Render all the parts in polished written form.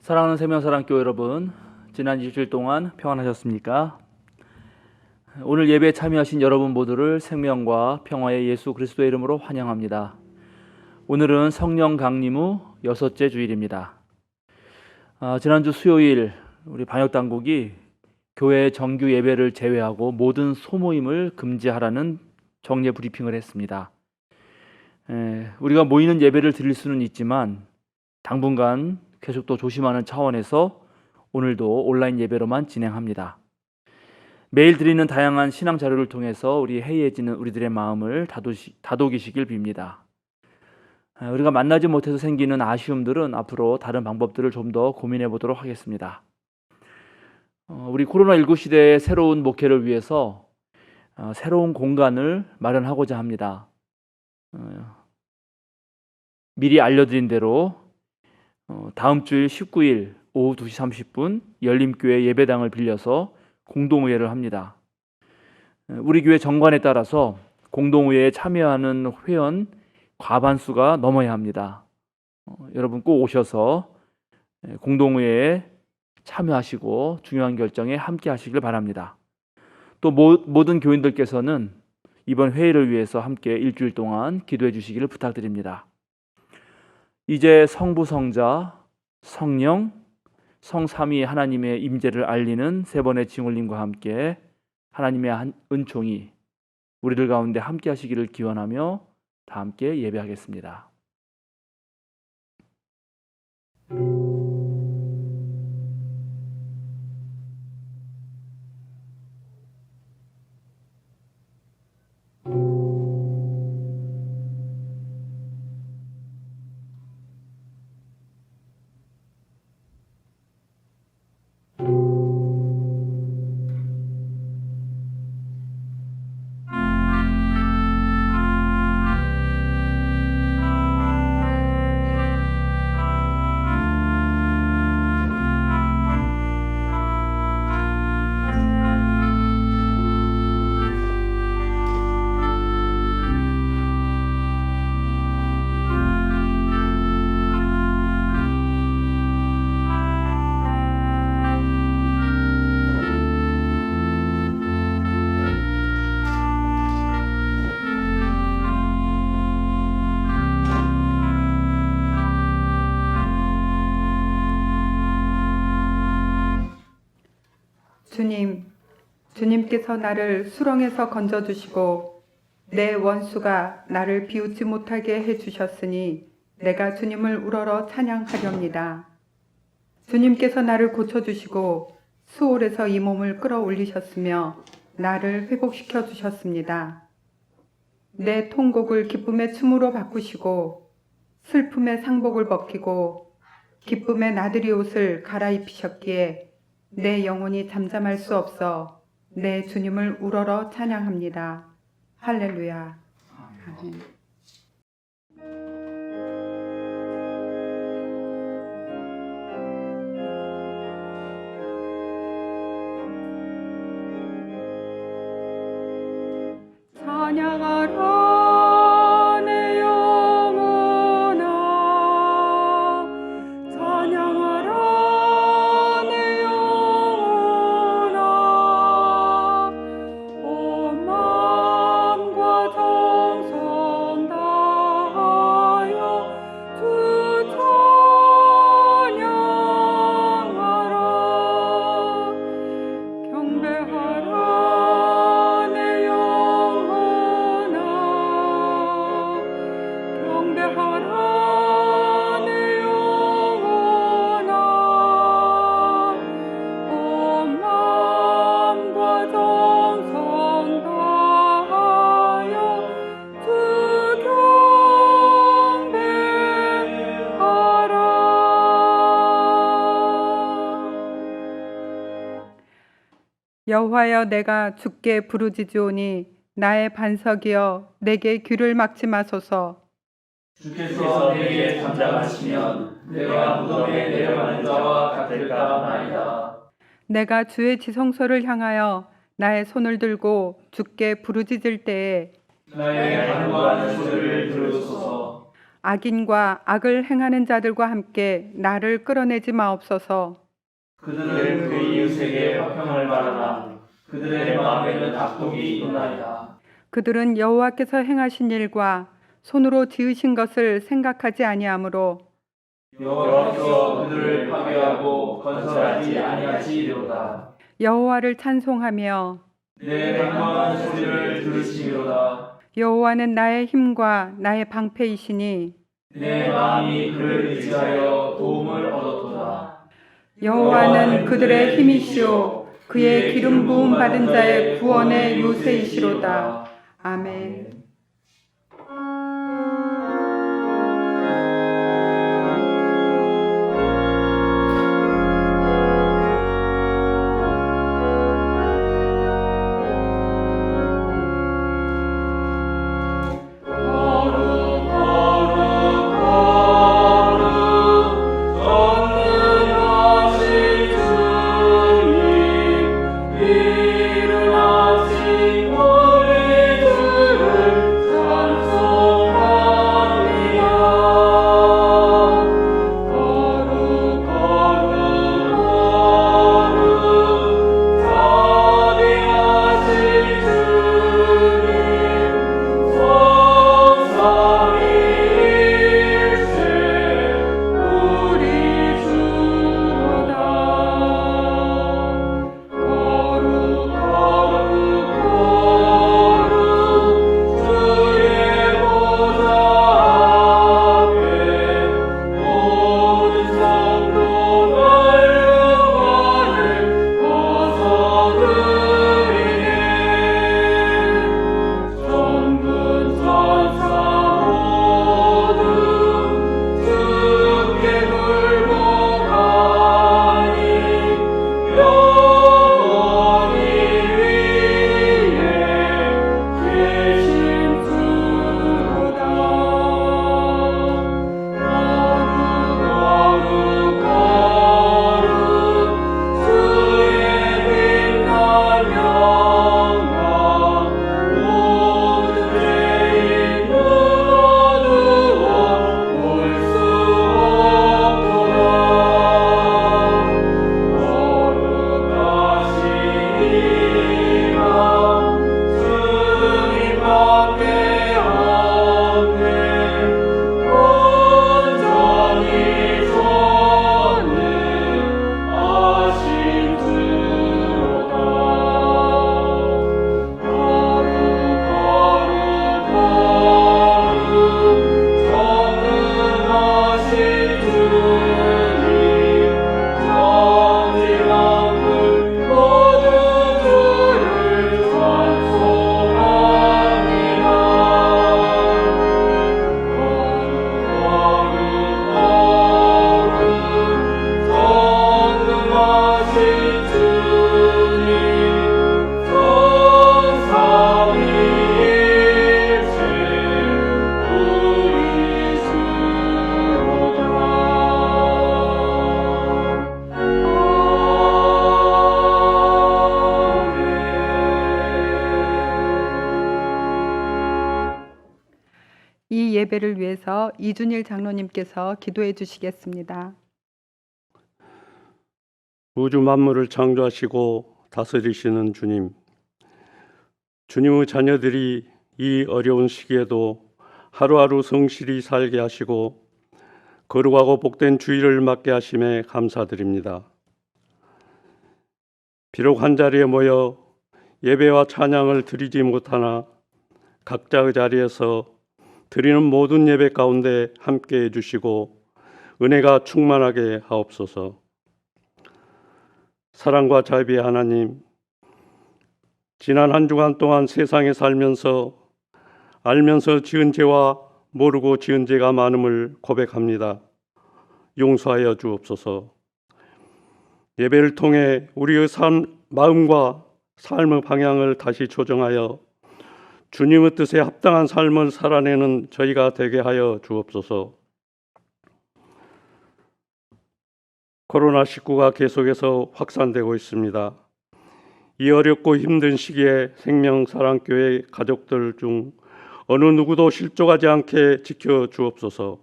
사랑하는 생명사랑교회 여러분, 지난 일주일 동안 평안하셨습니까? 오늘 예배에 참여하신 여러분 모두를 생명과 평화의 예수 그리스도의 이름으로 환영합니다. 오늘은 성령 강림 후 6째 주일입니다. 지난주 수요일 우리 방역당국이 교회 정규 예배를 제외하고 모든 소모임을 금지하라는 정례 브리핑을 했습니다. 우리가 모이는 예배를 드릴 수는 있지만 당분간 계속 또 조심하는 차원에서 오늘도 온라인 예배로만 진행합니다. 매일 드리는 다양한 신앙 자료를 통해서 우리 해이해지는 우리들의 마음을 다독이시길 빕니다. 우리가 만나지 못해서 생기는 아쉬움들은 앞으로 다른 방법들을 좀 더 고민해 보도록 하겠습니다. 우리 코로나19 시대의 새로운 목회를 위해서 새로운 공간을 마련하고자 합니다. 미리 알려드린 대로 다음 주일 19일 오후 2시 30분 열림교회 예배당을 빌려서 공동의회를 합니다. 우리 교회 정관에 따라서 공동의회에 참여하는 회원 과반수가 넘어야 합니다. 여러분 꼭 오셔서 공동의회에 참여하시고 중요한 결정에 함께 하시길 바랍니다. 또 모든 교인들께서는 이번 회의를 위해서 함께 일주일 동안 기도해 주시기를 부탁드립니다. 이제 성부, 성자, 성령, 성삼위 하나님의 임재를 알리는 세 번의 징홀림과 함께 하나님의 은총이 우리들 가운데 함께 하시기를 기원하며 다 함께 예배하겠습니다. 주님께서 나를 수렁에서 건져주시고 내 원수가 나를 비웃지 못하게 해주셨으니 내가 주님을 우러러 찬양하렵니다. 주님께서 나를 고쳐주시고 수월에서 이 몸을 끌어올리셨으며 나를 회복시켜 주셨습니다. 내 통곡을 기쁨의 춤으로 바꾸시고 슬픔의 상복을 벗기고 기쁨의 나들이 옷을 갈아입히셨기에 내 영혼이 잠잠할 수 없어 내 주님을 우러러 찬양합니다. 할렐루야. 아멘. 찬양하라 내 영혼아, 찬양하라 내 영혼아, 온 마음과 정성 여호와여, 내가 주께 부르짖으오니 나의 반석이여, 내게 귀를 막지 마소서. 주께서 내게 잠잠하시면 내가 무덤에 내려가는 자와 같을까 하나이다. 내가 주의 지성소를 향하여 나의 손을 들고 주께 부르짖을 때에 나의 간구하는 소리를 들으소서. 악인과 악을 행하는 자들과 함께 나를 끌어내지 마옵소서. 그들은 그 이웃에게 화평을 말하나 그들의 마음에는 악독이 있나이다. 그들은 여호와께서 행하신 일과 손으로 지으신 것을 생각하지 아니하므로 여호와께서 그들을 파괴하고 건설하지 아니하시리로다. 여호와를 찬송하며 내 간구하는 소리를 들으시리로다. 여호와는 나의 힘과 나의 방패이시니 내 마음이 그를 의지하여 도움을 얻었도다. 여호와는 그들의 힘이시오, 그의 기름 부음 받은 자의 구원의 요새이시로다. 아멘. 이 예배를 위해서 이준일 장로님께서 기도해 주시겠습니다. 우주 만물을 창조하시고 다스리시는 주님, 주님의 자녀들이 이 어려운 시기에도 하루하루 성실히 살게 하시고 거룩하고 복된 주일을 맞게 하심에 감사드립니다. 비록 한자리에 모여 예배와 찬양을 드리지 못하나 각자의 자리에서 드리는 모든 예배 가운데 함께 해주시고 은혜가 충만하게 하옵소서. 사랑과 자비의 하나님, 지난 한 주간 동안 세상에 살면서 알면서 지은 죄와 모르고 지은 죄가 많음을 고백합니다. 용서하여 주옵소서. 예배를 통해 우리의 마음과 삶의 방향을 다시 조정하여 주님의 뜻에 합당한 삶을 살아내는 저희가 되게 하여 주옵소서. 코로나19가 계속해서 확산되고 있습니다. 이 어렵고 힘든 시기에 생명사랑교회 가족들 중 어느 누구도 실족하지 않게 지켜 주옵소서.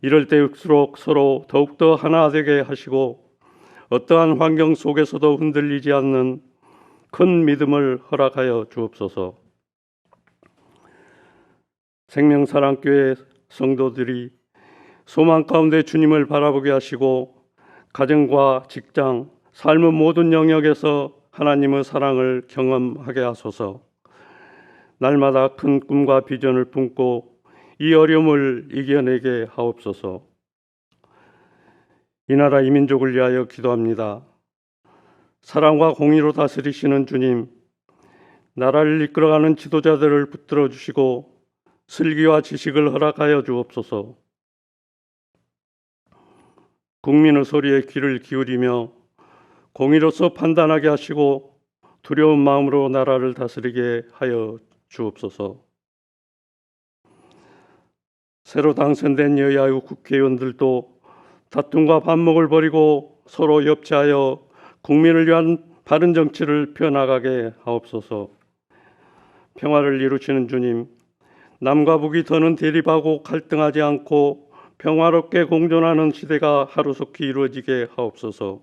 이럴 때일수록 서로 더욱더 하나 되게 하시고 어떠한 환경 속에서도 흔들리지 않는 큰 믿음을 허락하여 주옵소서. 생명사랑교회 성도들이 소망 가운데 주님을 바라보게 하시고 가정과 직장, 삶의 모든 영역에서 하나님의 사랑을 경험하게 하소서. 날마다 큰 꿈과 비전을 품고 이 어려움을 이겨내게 하옵소서. 이 나라 이 민족을 위하여 기도합니다. 사랑과 공의로 다스리시는 주님, 나라를 이끌어가는 지도자들을 붙들어 주시고 슬기와 지식을 허락하여 주옵소서. 국민의 소리에 귀를 기울이며 공의로서 판단하게 하시고 두려운 마음으로 나라를 다스리게 하여 주옵소서. 새로 당선된 여야의 국회의원들도 다툼과 반목을 버리고 서로 협치하여 국민을 위한 바른 정치를 펴나가게 하옵소서. 평화를 이루시는 주님, 남과 북이 더는 대립하고 갈등하지 않고 평화롭게 공존하는 시대가 하루속히 이루어지게 하옵소서.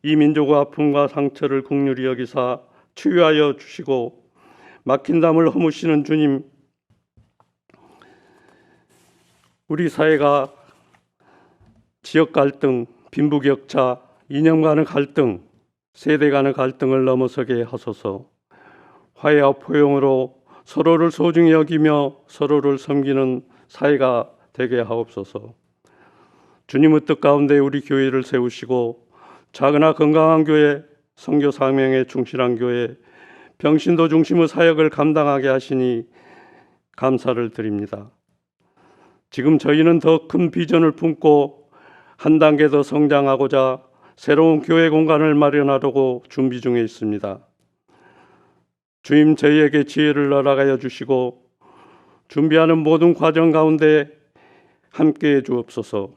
이 민족의 아픔과 상처를 긍휼히 여기사 치유하여 주시고 막힌 담을 허무시는 주님, 우리 사회가 지역 갈등, 빈부격차, 이념 간의 갈등, 세대 간의 갈등을 넘어서게 하소서. 화해와 포용으로 서로를 소중히 여기며 서로를 섬기는 사회가 되게 하옵소서. 주님의 뜻 가운데 우리 교회를 세우시고 작으나 건강한 교회, 선교 사명에 충실한 교회, 병신도 중심의 사역을 감당하게 하시니 감사를 드립니다. 지금 저희는 더 큰 비전을 품고 한 단계 더 성장하고자 새로운 교회 공간을 마련하려고 준비 중에 있습니다. 주님, 저희에게 지혜를 허락하여 주시고 준비하는 모든 과정 가운데 함께해 주옵소서.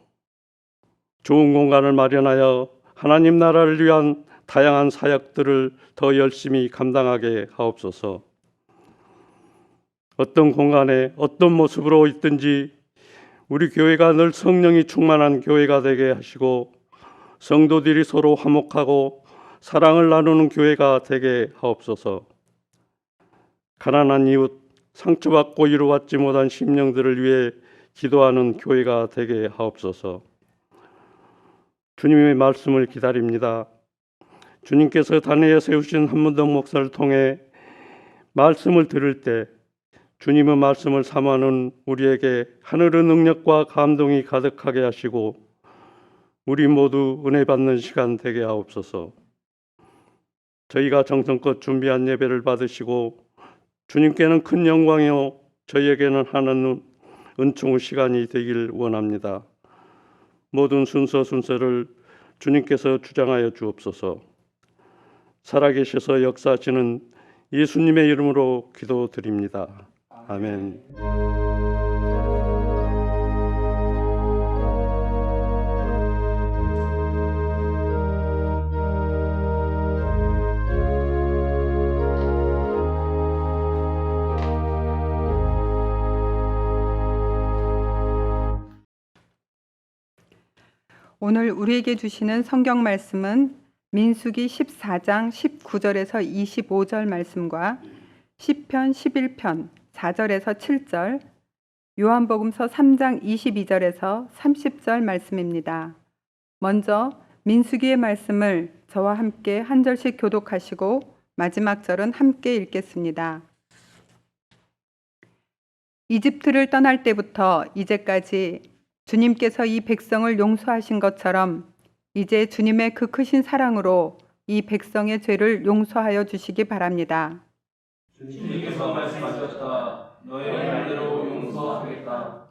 좋은 공간을 마련하여 하나님 나라를 위한 다양한 사역들을 더 열심히 감당하게 하옵소서. 어떤 공간에 어떤 모습으로 있든지 우리 교회가 늘 성령이 충만한 교회가 되게 하시고 성도들이 서로 화목하고 사랑을 나누는 교회가 되게 하옵소서. 가난한 이웃, 상처받고 이루어받지 못한 심령들을 위해 기도하는 교회가 되게 하옵소서. 주님의 말씀을 기다립니다. 주님께서 단회에 세우신 한문덕 목사를 통해 말씀을 들을 때 주님의 말씀을 삼아는 우리에게 하늘의 능력과 감동이 가득하게 하시고 우리 모두 은혜 받는 시간 되게 하옵소서. 저희가 정성껏 준비한 예배를 받으시고 주님께는 큰 영광이요 저희에게는 하나님 은총의 시간이 되길 원합니다. 모든 순서를 주님께서 주장하여 주옵소서. 살아계셔서 역사하시는 예수님의 이름으로 기도드립니다. 아멘. 오늘 우리에게 주시는 성경 말씀은 민수기 14장 19절에서 25절 말씀과 시편 11편 4절에서 7절, 요한복음서 3장 22절에서 30절 말씀입니다. 먼저 민수기의 말씀을 저와 함께 한 절씩 교독하시고 마지막 절은 함께 읽겠습니다. 이집트를 떠날 때부터 이제까지 주님께서 이 백성을 용서하신 것처럼 이제 주님의 그 크신 사랑으로 이 백성의 죄를 용서하여 주시기 바랍니다. 주님께서 말씀하셨다. 너의 말대로 용서하겠다.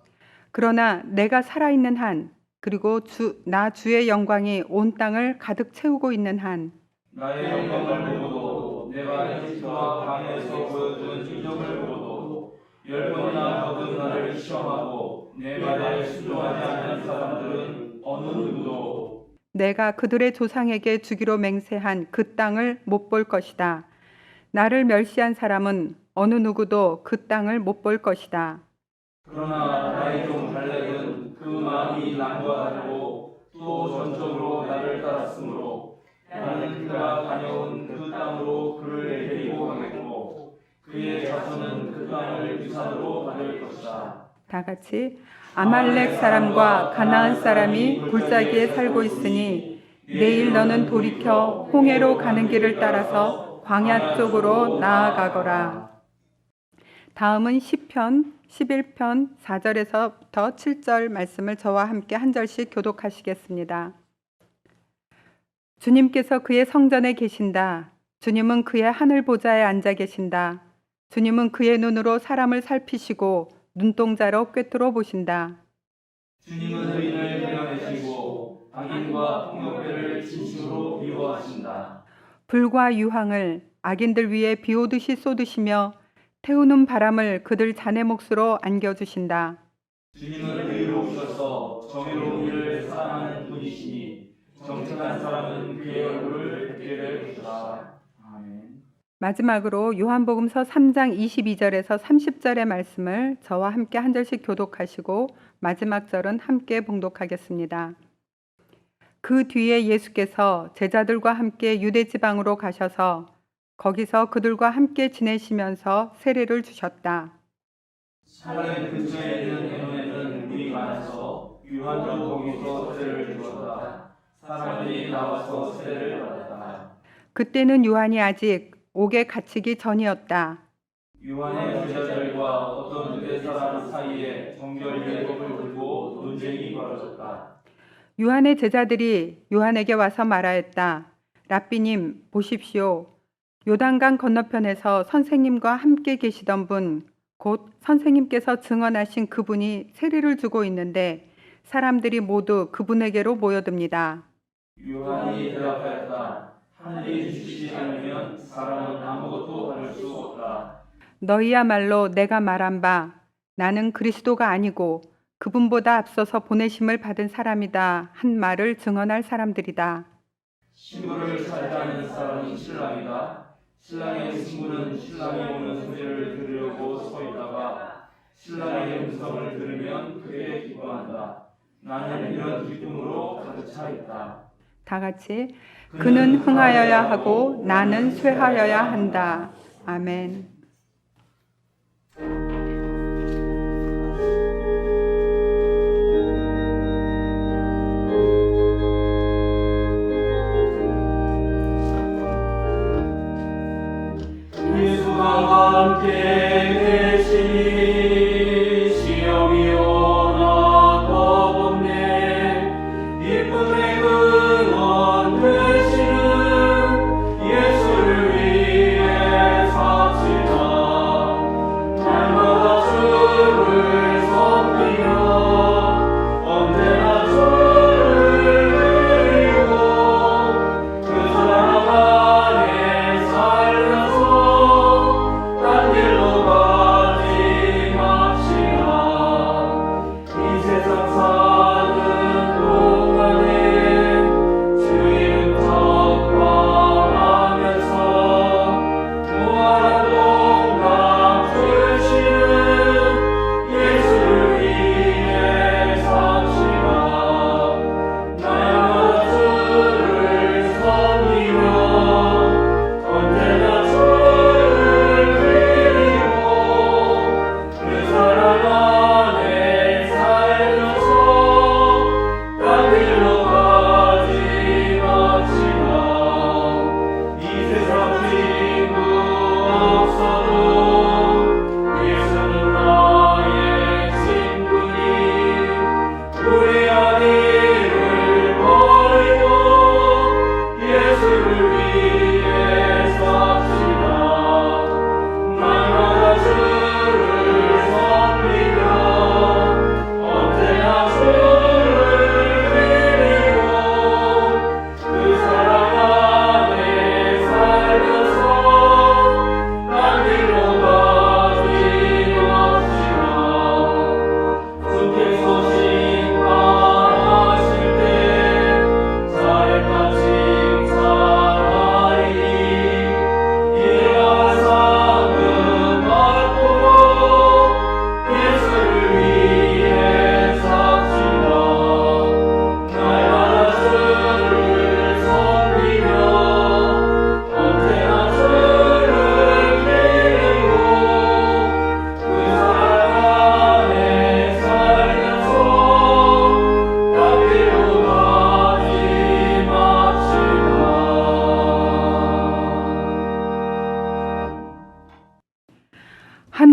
그러나 내가 살아있는 한, 그리고 나 주의 영광이 온 땅을 가득 채우고 있는 한, 나의 영광을 보고도 내가 이집트와 광야에서 보여준 이적을 보고도 10번이나 거듭 나를 시험하고 내 말에 순종하지 않는 사람들은 어느 누구도 내가 그들의 조상에게 주기로 맹세한 그 땅을 못 볼 것이다. 나를 멸시한 사람은 어느 누구도 그 땅을 못 볼 것이다. 그러나 나의 종 발렉은 그 마음이 남과 다르고 또 전적으로 나를 따랐으므로 나는 그가 다녀온 그 땅으로 그를 데리고 가겠고 그의 자손은 그 땅을 유산으로 받을 것이다. 다 같이 아말렉 사람과 가나안 사람이 골짜기에 살고 있으니 내일 너는 돌이켜 홍해로 가는 길을 따라서 광야 쪽으로 나아가거라. 다음은 시편 11편 4절에서부터 7절 말씀을 저와 함께 한 절씩 교독하시겠습니다. 주님께서 그의 성전에 계신다. 주님은 그의 하늘 보좌에 앉아 계신다. 주님은 그의 눈으로 사람을 살피시고 눈동자로 꿰뚫어 보신다. 주님은 의인을 밀어내시고 악인과 폭력배를 진심으로 미워하신다. 불과 유황을 악인들 위에 비 오듯이 쏟으시며 태우는 바람을 그들 자네 몫으로 안겨주신다. 주님은 의로우셔서 정의로운 일을 사랑하는 분이시니 정직한 사람은 그의 얼굴을 뵙게 될 것이다. 아멘. 마지막으로 요한복음서 3장 22절에서 30절의 말씀을 저와 함께 한 절씩 교독하시고 마지막 절은 함께 봉독하겠습니다. 그 뒤에 예수께서 제자들과 함께 유대 지방으로 가셔서 거기서 그들과 함께 지내시면서 세례를 주셨다. 살렘 근처에 있는 에논에는 물이 많아서 요한도 거기서 세례를 주었다. 사람들이 나와서 세례를 받았다. 그때는 요한이 아직 옥에 갇히기 전이었다. 요한의 제자들과 어떤 유대 사람 사이에 정결 예법을 두고 논쟁이 벌어졌다. 요한의 제자들이 요한에게 와서 말하였다. 랍비님, 보십시오. 요단강 건너편에서 선생님과 함께 계시던 분, 곧 선생님께서 증언하신 그분이 세례를 주고 있는데 사람들이 모두 그분에게로 모여듭니다. 요한이 대답하였다. 하늘이 주시지 않으면 사람은 아무것도 할 수 없다. 너희야말로 내가 말한 바 나는 그리스도가 아니고 그분보다 앞서서 보내심을 받은 사람이다 한 말을 증언할 사람들이다. 신부를 찾아가는 사람은 신랑이다. 신랑의 신부는 신랑이 오는 소리를 들으려고 서 있다가 신랑의 음성을 들으면 크게 기뻐한다. 나는 이런 기쁨으로 가득 차 있다. 다 같이 그는 흥하여야 하고 나는 쇠하여야 한다. 아멘. 예수와 함께 계시니 시험이 오나 겁없네. 기쁨의 근원 되시는 예수를 위해 삽시다.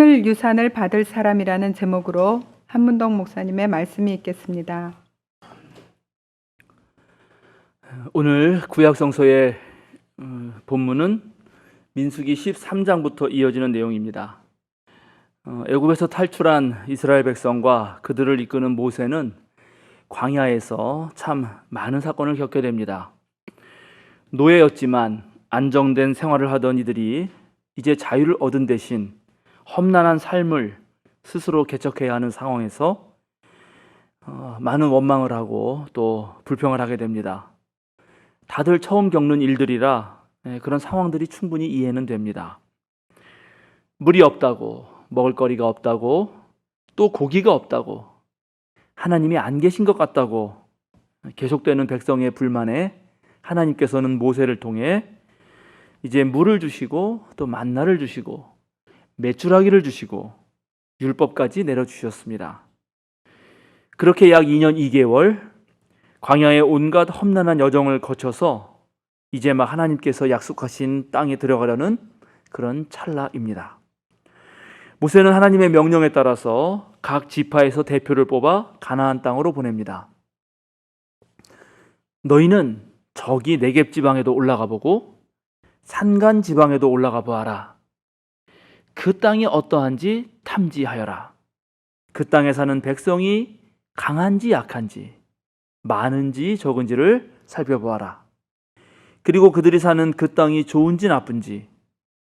하늘 유산을 받을 사람이라는 제목으로 한문동 목사님의 말씀이 있겠습니다. 오늘 구약 성서의 본문은 민수기 13장부터 이어지는 내용입니다. 애굽에서 탈출한 이스라엘 백성과 그들을 이끄는 모세는 광야에서 참 많은 사건을 겪게 됩니다. 노예였지만 안정된 생활을 하던 이들이 이제 자유를 얻은 대신 험난한 삶을 스스로 개척해야 하는 상황에서 많은 원망을 하고 또 불평을 하게 됩니다. 다들 처음 겪는 일들이라 그런 상황들이 충분히 이해는 됩니다. 물이 없다고, 먹을거리가 없다고, 또 고기가 없다고, 하나님이 안 계신 것 같다고 계속되는 백성의 불만에 하나님께서는 모세를 통해 이제 물을 주시고 또 만나를 주시고 메추라기를 주시고 율법까지 내려주셨습니다. 그렇게 약 2년 2개월 광야의 온갖 험난한 여정을 거쳐서 이제 막 하나님께서 약속하신 땅에 들어가려는 그런 찰나입니다. 모세는 하나님의 명령에 따라서 각 지파에서 대표를 뽑아 가나안 땅으로 보냅니다. 너희는 저기 네겝 지방에도 올라가 보고 산간 지방에도 올라가 보아라. 그 땅이 어떠한지 탐지하여라. 그 땅에 사는 백성이 강한지 약한지, 많은지 적은지를 살펴보아라. 그리고 그들이 사는 그 땅이 좋은지 나쁜지,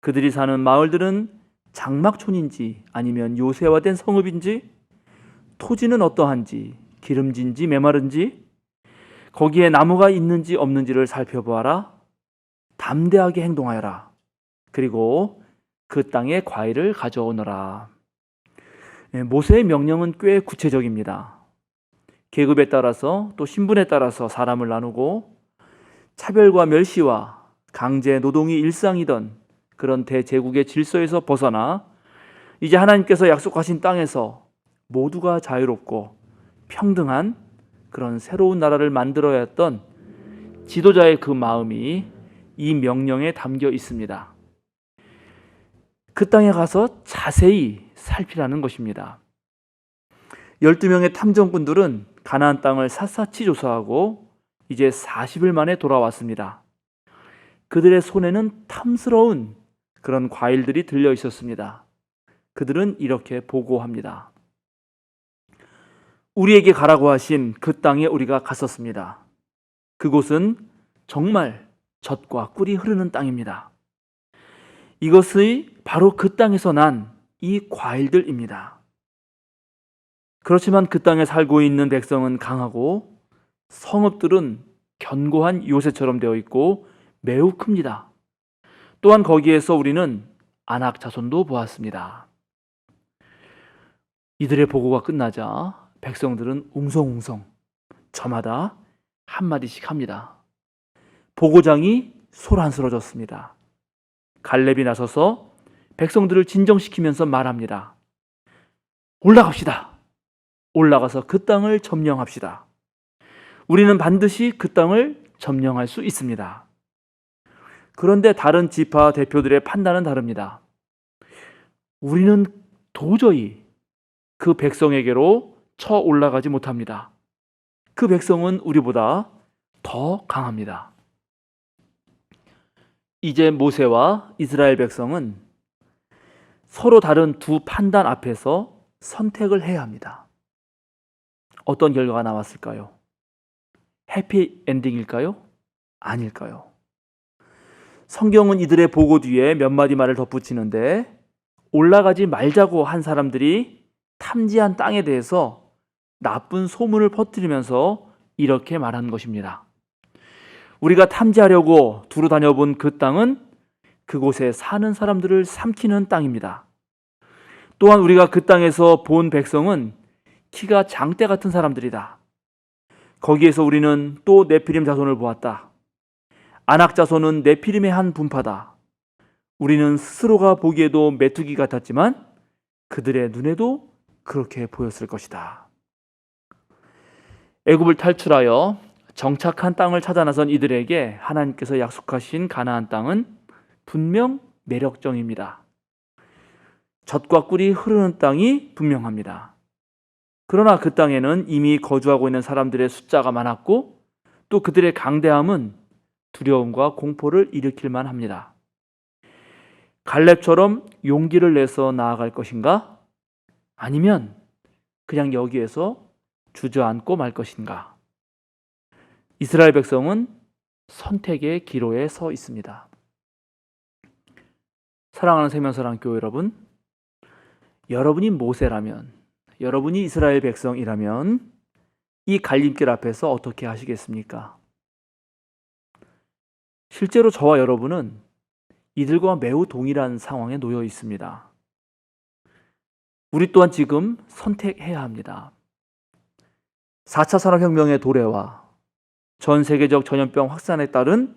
그들이 사는 마을들은 장막촌인지 아니면 요새화된 성읍인지, 토지는 어떠한지, 기름진지 메마른지, 거기에 나무가 있는지 없는지를 살펴보아라. 담대하게 행동하여라. 그리고 그 땅에 과일을 가져오너라. 모세의 명령은 꽤 구체적입니다. 계급에 따라서 또 신분에 따라서 사람을 나누고 차별과 멸시와 강제 노동이 일상이던 그런 대제국의 질서에서 벗어나 이제 하나님께서 약속하신 땅에서 모두가 자유롭고 평등한 그런 새로운 나라를 만들어야 했던 지도자의 그 마음이 이 명령에 담겨 있습니다. 그 땅에 가서 자세히 살피라는 것입니다. 12명의 탐정꾼들은 가나안 땅을 샅샅이 조사하고 이제 40일 만에 돌아왔습니다. 그들의 손에는 탐스러운 그런 과일들이 들려 있었습니다. 그들은 이렇게 보고합니다. 우리에게 가라고 하신 그 땅에 우리가 갔었습니다. 그곳은 정말 젖과 꿀이 흐르는 땅입니다. 이것이 바로 그 땅에서 난 이 과일들입니다. 그렇지만 그 땅에 살고 있는 백성은 강하고 성읍들은 견고한 요새처럼 되어 있고 매우 큽니다. 또한 거기에서 우리는 아낙 자손도 보았습니다. 이들의 보고가 끝나자 백성들은 웅성웅성 저마다 한마디씩 합니다. 보고장이 소란스러워졌습니다. 갈렙이 나서서 백성들을 진정시키면서 말합니다. 올라갑시다. 올라가서 그 땅을 점령합시다. 우리는 반드시 그 땅을 점령할 수 있습니다. 그런데 다른 지파 대표들의 판단은 다릅니다. 우리는 도저히 그 백성에게로 쳐 올라가지 못합니다. 그 백성은 우리보다 더 강합니다. 이제 모세와 이스라엘 백성은 서로 다른 두 판단 앞에서 선택을 해야 합니다. 어떤 결과가 나왔을까요? 해피 엔딩일까요? 아닐까요? 성경은 이들의 보고 뒤에 몇 마디 말을 덧붙이는데 올라가지 말자고 한 사람들이 탐지한 땅에 대해서 나쁜 소문을 퍼뜨리면서 이렇게 말한 것입니다. 우리가 탐지하려고 두루 다녀본 그 땅은 그곳에 사는 사람들을 삼키는 땅입니다. 또한 우리가 그 땅에서 본 백성은 키가 장대 같은 사람들이다. 거기에서 우리는 또 네피림 자손을 보았다. 아낙 자손은 네피림의 한 분파다. 우리는 스스로가 보기에도 메뚜기 같았지만 그들의 눈에도 그렇게 보였을 것이다. 애굽을 탈출하여 정착한 땅을 찾아 나선 이들에게 하나님께서 약속하신 가나안 땅은 분명 매력적입니다. 젖과 꿀이 흐르는 땅이 분명합니다. 그러나 그 땅에는 이미 거주하고 있는 사람들의 숫자가 많았고 또 그들의 강대함은 두려움과 공포를 일으킬 만합니다. 갈렙처럼 용기를 내서 나아갈 것인가? 아니면 그냥 여기에서 주저앉고 말 것인가? 이스라엘 백성은 선택의 기로에 서 있습니다. 사랑하는 생명사랑교회 여러분, 여러분이 모세라면, 여러분이 이스라엘 백성이라면 이 갈림길 앞에서 어떻게 하시겠습니까? 실제로 저와 여러분은 이들과 매우 동일한 상황에 놓여 있습니다. 우리 또한 지금 선택해야 합니다. 4차 산업혁명의 도래와 전 세계적 전염병 확산에 따른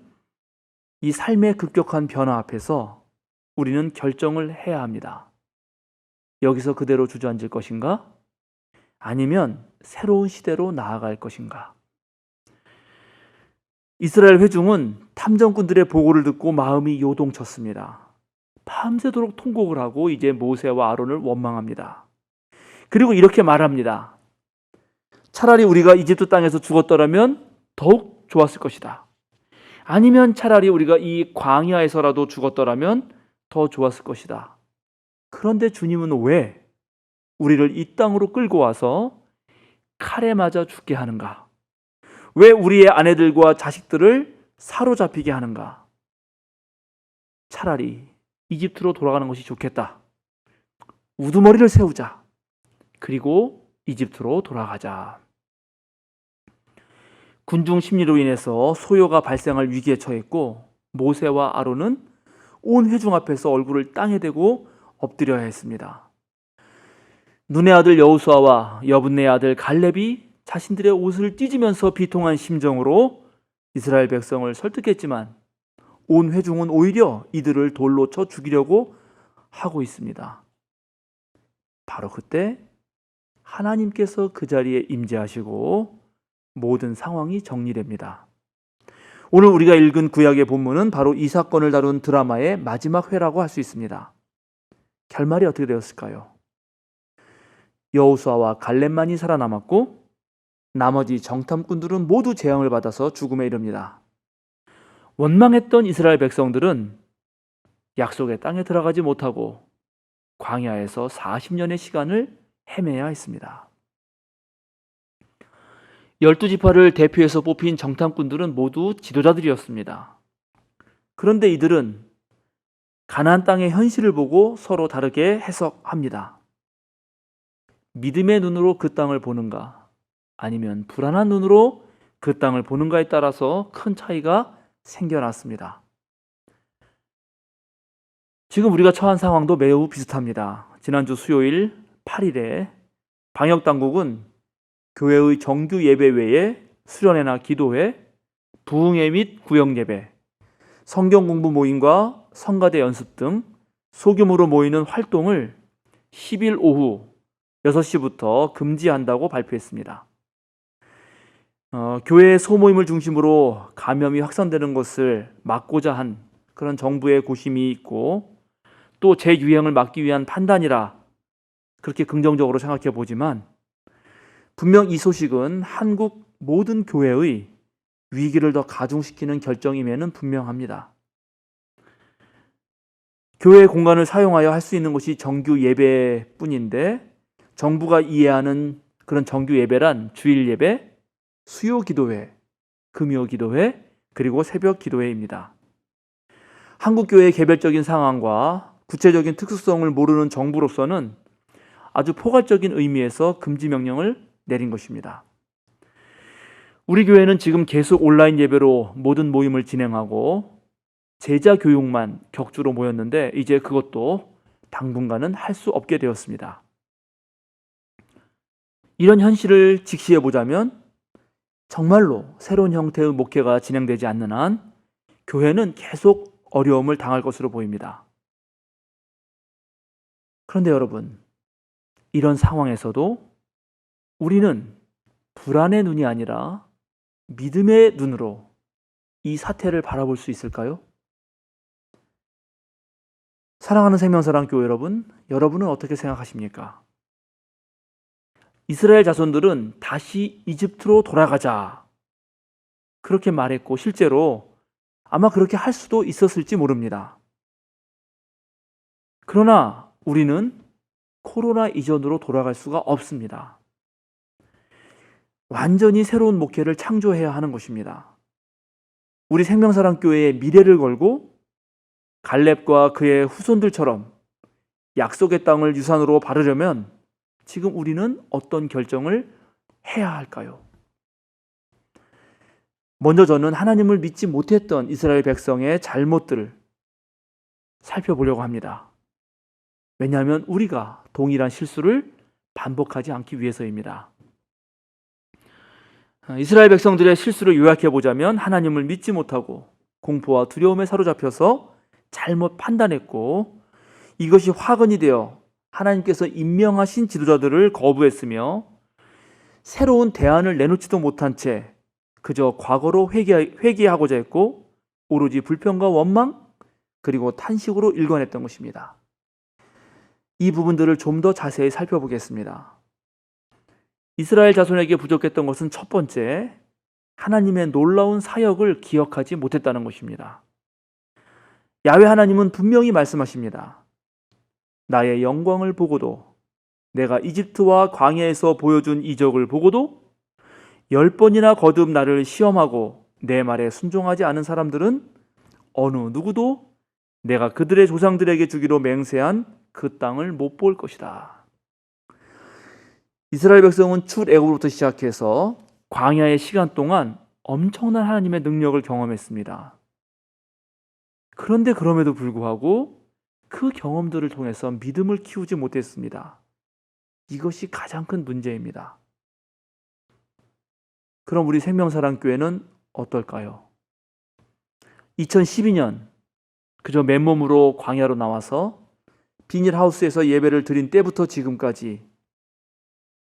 이 삶의 급격한 변화 앞에서 우리는 결정을 해야 합니다. 여기서 그대로 주저앉을 것인가? 아니면 새로운 시대로 나아갈 것인가? 이스라엘 회중은 탐정꾼들의 보고를 듣고 마음이 요동쳤습니다. 밤새도록 통곡을 하고 이제 모세와 아론을 원망합니다. 그리고 이렇게 말합니다. 차라리 우리가 이집트 땅에서 죽었더라면 더욱 좋았을 것이다. 아니면 차라리 우리가 이 광야에서라도 죽었더라면 더 좋았을 것이다. 그런데 주님은 왜 우리를 이 땅으로 끌고 와서 칼에 맞아 죽게 하는가? 왜 우리의 아내들과 자식들을 사로잡히게 하는가? 차라리 이집트로 돌아가는 것이 좋겠다. 우두머리를 세우자. 그리고 이집트로 돌아가자. 군중 심리로 인해서 소요가 발생할 위기에 처했고 모세와 아론은 온 회중 앞에서 얼굴을 땅에 대고 엎드려야 했습니다. 눈의 아들 여호수아와 여분네의 아들 갈렙이 자신들의 옷을 찢으면서 비통한 심정으로 이스라엘 백성을 설득했지만 온 회중은 오히려 이들을 돌로 쳐 죽이려고 하고 있습니다. 바로 그때 하나님께서 그 자리에 임재하시고 모든 상황이 정리됩니다. 오늘 우리가 읽은 구약의 본문은 바로 이 사건을 다룬 드라마의 마지막 회라고 할 수 있습니다. 결말이 어떻게 되었을까요? 여호수아와 갈렙만이 살아남았고 나머지 정탐꾼들은 모두 재앙을 받아서 죽음에 이릅니다. 원망했던 이스라엘 백성들은 약속의 땅에 들어가지 못하고 광야에서 40년의 시간을 헤매야 했습니다. 12지파를 대표해서 뽑힌 정탐꾼들은 모두 지도자들이었습니다. 그런데 이들은 가나안 땅의 현실을 보고 서로 다르게 해석합니다. 믿음의 눈으로 그 땅을 보는가, 아니면 불안한 눈으로 그 땅을 보는가에 따라서 큰 차이가 생겨났습니다. 지금 우리가 처한 상황도 매우 비슷합니다. 지난주 수요일 8일에 방역당국은 교회의 정규 예배 외에 수련회나 기도회, 부흥회 및 구역예배, 성경 공부 모임과 성가대 연습 등 소규모로 모이는 활동을 10일 오후 6시부터 금지한다고 발표했습니다. 교회 소모임을 중심으로 감염이 확산되는 것을 막고자 한 그런 정부의 고심이 있고 또 재유행을 막기 위한 판단이라 그렇게 긍정적으로 생각해 보지만 분명 이 소식은 한국 모든 교회의 위기를 더 가중시키는 결정임에는 분명합니다. 교회 공간을 사용하여 할 수 있는 것이 정규 예배뿐인데 정부가 이해하는 그런 정규 예배란 주일 예배, 수요 기도회, 금요 기도회, 그리고 새벽 기도회입니다. 한국 교회의 개별적인 상황과 구체적인 특수성을 모르는 정부로서는 아주 포괄적인 의미에서 금지 명령을 내린 것입니다. 우리 교회는 지금 계속 온라인 예배로 모든 모임을 진행하고 제자 교육만 격주로 모였는데 이제 그것도 당분간은 할 수 없게 되었습니다. 이런 현실을 직시해 보자면 정말로 새로운 형태의 목회가 진행되지 않는 한 교회는 계속 어려움을 당할 것으로 보입니다. 그런데 여러분, 이런 상황에서도 우리는 불안의 눈이 아니라 믿음의 눈으로 이 사태를 바라볼 수 있을까요? 사랑하는 생명사랑교회 여러분, 여러분은 어떻게 생각하십니까? 이스라엘 자손들은 다시 이집트로 돌아가자 그렇게 말했고 실제로 아마 그렇게 할 수도 있었을지 모릅니다. 그러나 우리는 코로나 이전으로 돌아갈 수가 없습니다. 완전히 새로운 목회를 창조해야 하는 것입니다. 우리 생명사랑교회의 미래를 걸고 갈렙과 그의 후손들처럼 약속의 땅을 유산으로 바르려면 지금 우리는 어떤 결정을 해야 할까요? 먼저 저는 하나님을 믿지 못했던 이스라엘 백성의 잘못들을 살펴보려고 합니다. 왜냐하면 우리가 동일한 실수를 반복하지 않기 위해서입니다. 이스라엘 백성들의 실수를 요약해 보자면 하나님을 믿지 못하고 공포와 두려움에 사로잡혀서 잘못 판단했고 이것이 화근이 되어 하나님께서 임명하신 지도자들을 거부했으며 새로운 대안을 내놓지도 못한 채 그저 과거로 회귀하고자 했고 오로지 불평과 원망 그리고 탄식으로 일관했던 것입니다. 이 부분들을 좀 더 자세히 살펴보겠습니다. 이스라엘 자손에게 부족했던 것은 첫 번째, 하나님의 놀라운 사역을 기억하지 못했다는 것입니다. 야훼 하나님은 분명히 말씀하십니다. 나의 영광을 보고도 내가 이집트와 광야에서 보여준 이적을 보고도 10번이나 거듭 나를 시험하고 내 말에 순종하지 않은 사람들은 어느 누구도 내가 그들의 조상들에게 주기로 맹세한 그 땅을 못 볼 것이다. 이스라엘 백성은 출애굽부터 시작해서 광야의 시간 동안 엄청난 하나님의 능력을 경험했습니다. 그런데 그럼에도 불구하고 그 경험들을 통해서 믿음을 키우지 못했습니다. 이것이 가장 큰 문제입니다. 그럼 우리 생명사랑교회는 어떨까요? 2012년 그저 맨몸으로 광야로 나와서 비닐하우스에서 예배를 드린 때부터 지금까지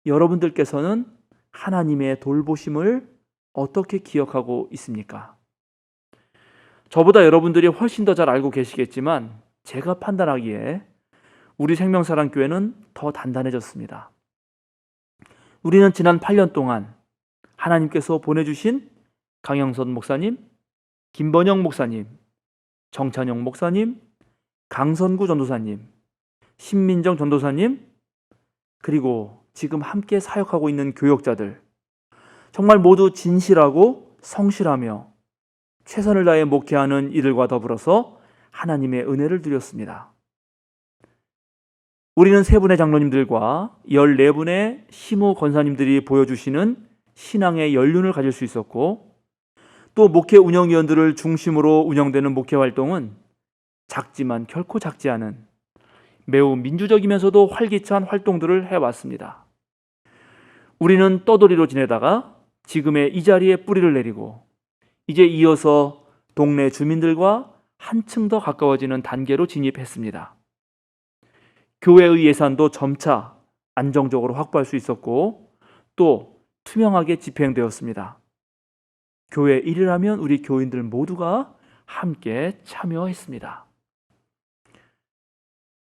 여러분들께서는 하나님의 돌보심을 어떻게 기억하고 있습니까? 저보다 여러분들이 훨씬 더 잘 알고 계시겠지만 제가 판단하기에 우리 생명사랑교회는 더 단단해졌습니다. 우리는 지난 8년 동안 하나님께서 보내주신 강영선 목사님, 김번영 목사님, 정찬영 목사님, 강선구 전도사님, 신민정 전도사님, 그리고 지금 함께 사역하고 있는 교역자들, 정말 모두 진실하고 성실하며 최선을 다해 목회하는 이들과 더불어서 하나님의 은혜를 누렸습니다. 우리는 세 분의 장로님들과 14분의 시무 권사님들이 보여주시는 신앙의 연륜을 가질 수 있었고, 또 목회 운영위원들을 중심으로 운영되는 목회 활동은 작지만 결코 작지 않은 매우 민주적이면서도 활기찬 활동들을 해왔습니다. 우리는 떠돌이로 지내다가 지금의 이 자리에 뿌리를 내리고 이제 이어서 동네 주민들과 한층 더 가까워지는 단계로 진입했습니다. 교회의 예산도 점차 안정적으로 확보할 수 있었고 또 투명하게 집행되었습니다. 교회 일이라면 우리 교인들 모두가 함께 참여했습니다.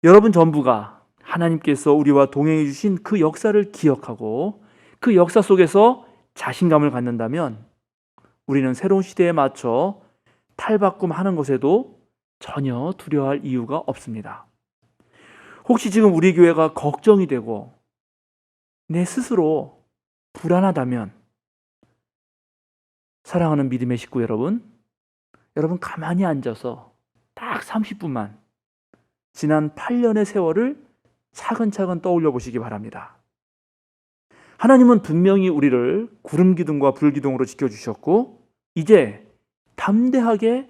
여러분 전부가 하나님께서 우리와 동행해 주신 그 역사를 기억하고 그 역사 속에서 자신감을 갖는다면 우리는 새로운 시대에 맞춰 탈바꿈하는 것에도 전혀 두려워할 이유가 없습니다. 혹시 지금 우리 교회가 걱정이 되고 내 스스로 불안하다면 사랑하는 믿음의 식구 여러분 가만히 앉아서 딱 30분만 지난 8년의 세월을 차근차근 떠올려 보시기 바랍니다. 하나님은 분명히 우리를 구름 기둥과 불 기둥으로 지켜주셨고 이제 담대하게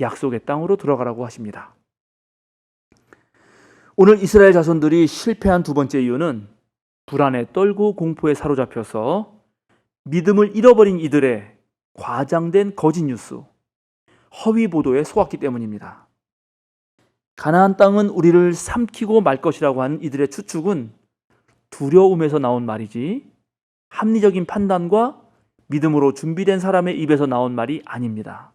약속의 땅으로 들어가라고 하십니다. 오늘 이스라엘 자손들이 실패한 두 번째 이유는 불안에 떨고 공포에 사로잡혀서 믿음을 잃어버린 이들의 과장된 거짓 뉴스, 허위 보도에 속았기 때문입니다. 가나안 땅은 우리를 삼키고 말 것이라고 한 이들의 추측은 두려움에서 나온 말이지 합리적인 판단과 믿음으로 준비된 사람의 입에서 나온 말이 아닙니다.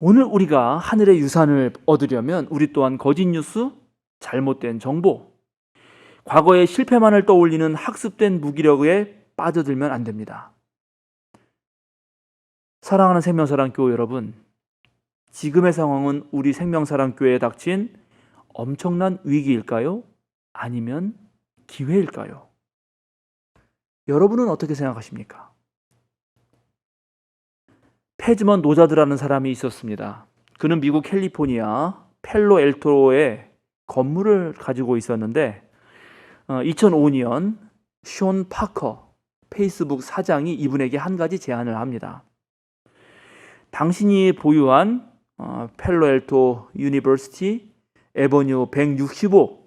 오늘 우리가 하늘의 유산을 얻으려면 우리 또한 거짓 뉴스, 잘못된 정보, 과거의 실패만을 떠올리는 학습된 무기력에 빠져들면 안 됩니다. 사랑하는 생명사랑교회 여러분, 지금의 상황은 우리 생명사랑교회에 닥친 엄청난 위기일까요? 아니면 기회일까요? 여러분은 어떻게 생각하십니까? 페즈먼 노자드라는 사람이 있었습니다. 그는 미국 캘리포니아 펠로엘토에 건물을 가지고 있었는데 2005년 숀 파커 페이스북 사장이 이분에게 한 가지 제안을 합니다. 당신이 보유한 펠로엘토 유니버시티 에버뉴 165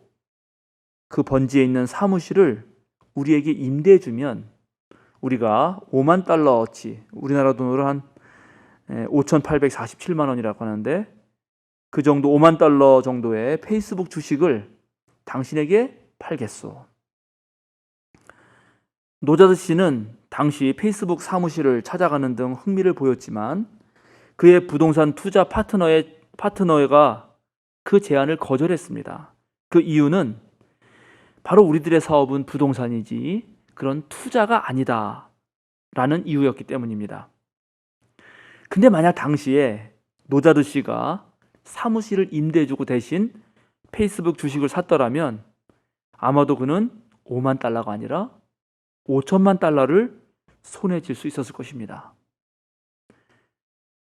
그 번지에 있는 사무실을 우리에게 임대해주면 우리가 5만 달러어치, 우리나라 돈으로 한 5,847만 원이라고 하는데 그 정도 5만 달러 정도의 페이스북 주식을 당신에게 팔겠소. 노자드 씨는 당시 페이스북 사무실을 찾아가는 등 흥미를 보였지만 그의 부동산 투자 파트너가 그 제안을 거절했습니다. 그 이유는 바로 우리들의 사업은 부동산이지 그런 투자가 아니다 라는 이유였기 때문입니다. 근데 만약 당시에 노자드 씨가 사무실을 임대해주고 대신 페이스북 주식을 샀더라면 아마도 그는 5만 달러가 아니라 5천만 달러를 손에 쥘 수 있었을 것입니다.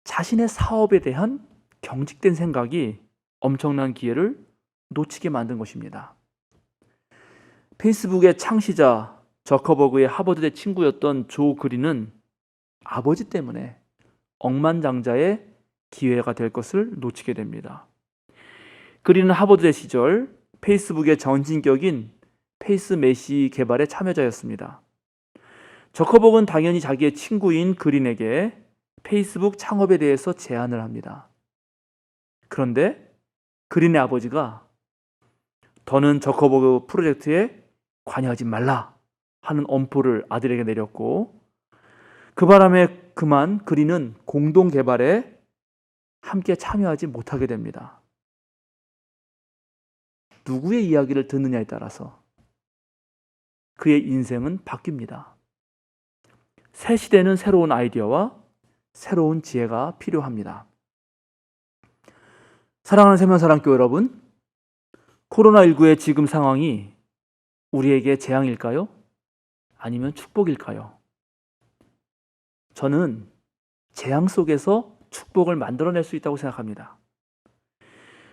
자신의 사업에 대한 경직된 생각이 엄청난 기회를 놓치게 만든 것입니다. 페이스북의 창시자 저커버그의 하버드대 친구였던 조 그린은 아버지 때문에 억만장자의 기회가 될 것을 놓치게 됩니다. 그린은 하버드대 시절 페이스북의 전진격인 페이스매시 개발의 참여자였습니다. 저커버그는 당연히 자기의 친구인 그린에게 페이스북 창업에 대해서 제안을 합니다. 그런데 그린의 아버지가 더는 저커버그 프로젝트에 관여하지 말라 하는 엄포를 아들에게 내렸고 그 바람에 그만 그린은 공동 개발에 함께 참여하지 못하게 됩니다. 누구의 이야기를 듣느냐에 따라서 그의 인생은 바뀝니다. 새 시대는 새로운 아이디어와 새로운 지혜가 필요합니다. 사랑하는 생명사랑교회 여러분, 코로나19의 지금 상황이 우리에게 재앙일까요? 아니면 축복일까요? 저는 재앙 속에서 축복을 만들어낼 수 있다고 생각합니다.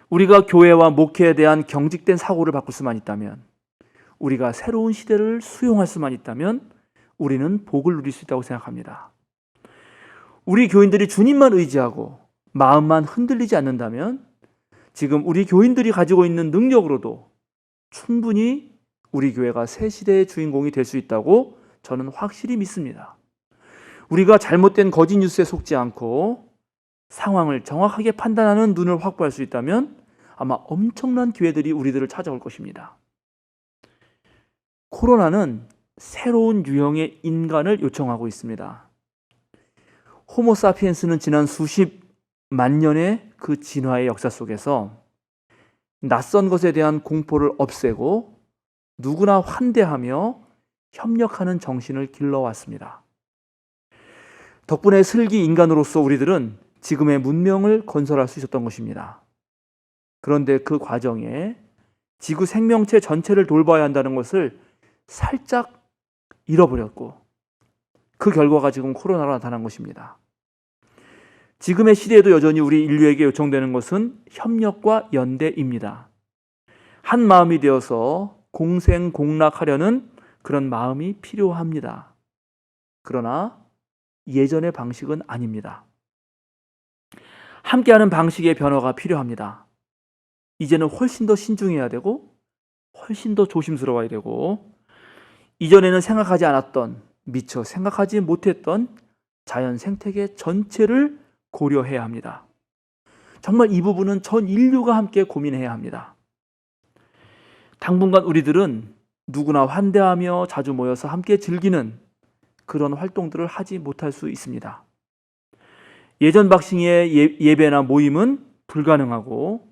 우리가 교회와 목회에 대한 경직된 사고를 바꿀 수만 있다면, 우리가 새로운 시대를 수용할 수만 있다면 우리는 복을 누릴 수 있다고 생각합니다. 우리 교인들이 주님만 의지하고 마음만 흔들리지 않는다면 지금 우리 교인들이 가지고 있는 능력으로도 충분히 우리 교회가 새 시대의 주인공이 될 수 있다고 저는 확실히 믿습니다. 우리가 잘못된 거짓 뉴스에 속지 않고 상황을 정확하게 판단하는 눈을 확보할 수 있다면 아마 엄청난 기회들이 우리들을 찾아올 것입니다. 코로나는 새로운 유형의 인간을 요청하고 있습니다. 호모사피엔스는 지난 수십만 년의 그 진화의 역사 속에서 낯선 것에 대한 공포를 없애고 누구나 환대하며 협력하는 정신을 길러왔습니다. 덕분에 슬기 인간으로서 우리들은 지금의 문명을 건설할 수 있었던 것입니다. 그런데 그 과정에 지구 생명체 전체를 돌봐야 한다는 것을 살짝 잃어버렸고 그 결과가 지금 코로나로 나타난 것입니다. 지금의 시대에도 여전히 우리 인류에게 요청되는 것은 협력과 연대입니다. 한 마음이 되어서 공생공락하려는 그런 마음이 필요합니다. 그러나 예전의 방식은 아닙니다. 함께하는 방식의 변화가 필요합니다. 이제는 훨씬 더 신중해야 되고 훨씬 더 조심스러워야 되고 이전에는 생각하지 않았던, 미처 생각하지 못했던 자연 생태계 전체를 고려해야 합니다. 정말 이 부분은 전 인류가 함께 고민해야 합니다. 당분간 우리들은 누구나 환대하며 자주 모여서 함께 즐기는 그런 활동들을 하지 못할 수 있습니다. 예전 박싱의 예배나 모임은 불가능하고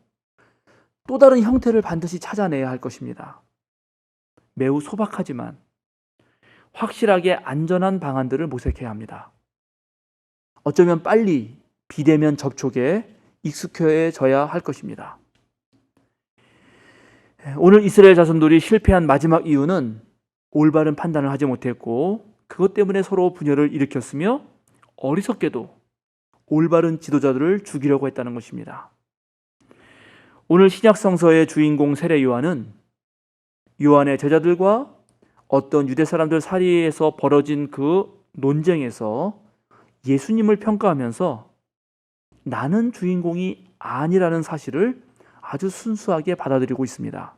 또 다른 형태를 반드시 찾아내야 할 것입니다. 매우 소박하지만 확실하게 안전한 방안들을 모색해야 합니다. 어쩌면 빨리 비대면 접촉에 익숙해져야 할 것입니다. 오늘 이스라엘 자손들이 실패한 마지막 이유는 올바른 판단을 하지 못했고 그것 때문에 서로 분열을 일으켰으며 어리석게도 올바른 지도자들을 죽이려고 했다는 것입니다. 오늘 신약 성서의 주인공 세례 요한은 요한의 제자들과 어떤 유대 사람들 사이에서 벌어진 그 논쟁에서 예수님을 평가하면서 나는 주인공이 아니라는 사실을 아주 순수하게 받아들이고 있습니다.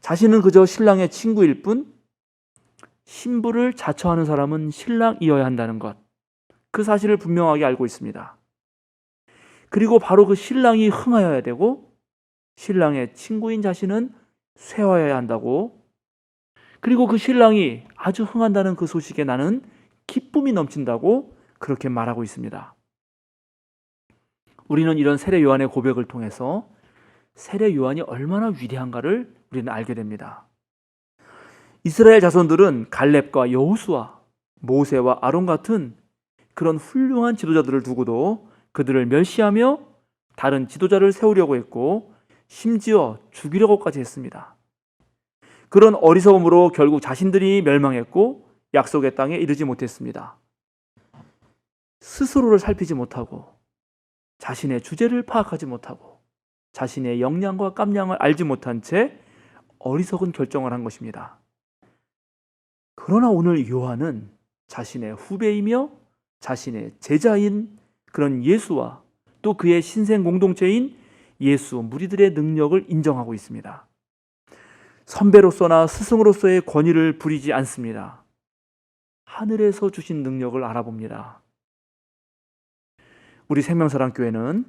자신은 그저 신랑의 친구일 뿐 신부를 자처하는 사람은 신랑이어야 한다는 것, 그 사실을 분명하게 알고 있습니다. 그리고 바로 그 신랑이 흥하여야 되고 신랑의 친구인 자신은 쇠하여야 한다고, 그리고 그 신랑이 아주 흥한다는 그 소식에 나는 기쁨이 넘친다고 그렇게 말하고 있습니다. 우리는 이런 세례 요한의 고백을 통해서 세례 요한이 얼마나 위대한가를 우리는 알게 됩니다. 이스라엘 자손들은 갈렙과 여호수아, 모세와 아론 같은 그런 훌륭한 지도자들을 두고도 그들을 멸시하며 다른 지도자를 세우려고 했고 심지어 죽이려고까지 했습니다. 그런 어리석음으로 결국 자신들이 멸망했고 약속의 땅에 이르지 못했습니다. 스스로를 살피지 못하고 자신의 주제를 파악하지 못하고 자신의 역량과 깜냥을 알지 못한 채 어리석은 결정을 한 것입니다. 그러나 오늘 요한은 자신의 후배이며 자신의 제자인 그런 예수와 또 그의 신생 공동체인 예수 무리들의 능력을 인정하고 있습니다. 선배로서나 스승으로서의 권위를 부리지 않습니다. 하늘에서 주신 능력을 알아봅니다. 우리 생명사랑교회는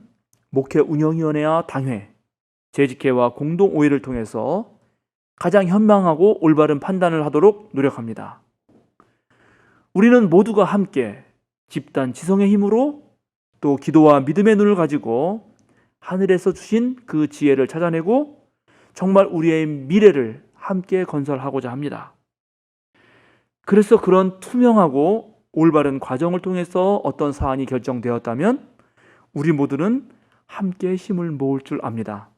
목회 운영위원회와 당회, 재직회와 공동오회를 통해서 가장 현명하고 올바른 판단을 하도록 노력합니다. 우리는 모두가 함께 집단 지성의 힘으로 또 기도와 믿음의 눈을 가지고 하늘에서 주신 그 지혜를 찾아내고 정말 우리의 미래를 함께 건설하고자 합니다. 그래서 그런 투명하고 올바른 과정을 통해서 어떤 사안이 결정되었다면 우리 모두는 함께 힘을 모을 줄 압니다.